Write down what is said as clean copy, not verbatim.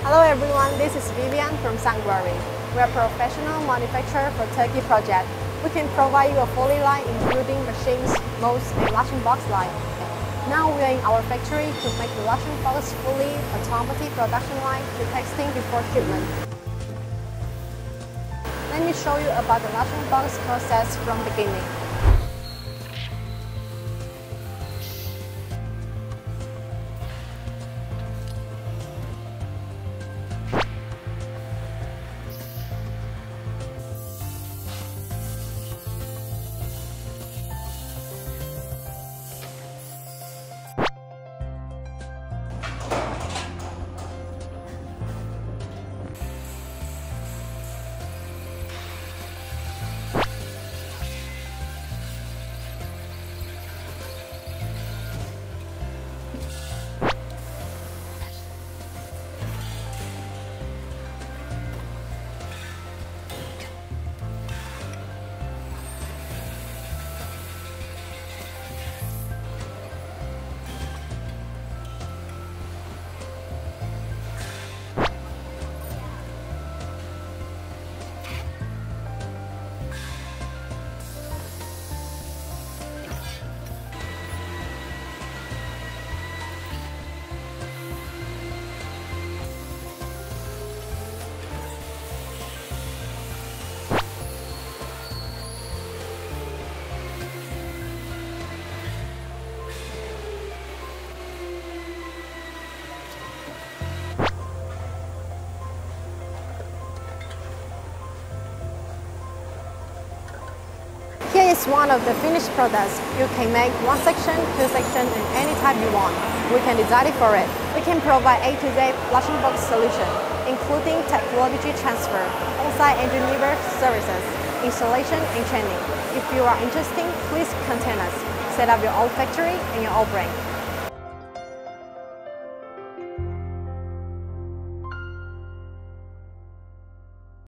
Hello everyone, this is Vivian from Sunglory. We are a professional manufacturer for turkey project. We can provide you a fully line including machines, molds, and washing box line. Now we are in our factory to make the washing box fully automatic production line to testing before shipment. Let me show you about the washing box process from beginning. Here is one of the finished products. You can make one section, two sections, and any type you want. We can design it for it. We can provide A to Z washing box solution, including technology transfer, on-site engineer services, installation, and training. If you are interested, please contact us. Set up your own factory and your own brand.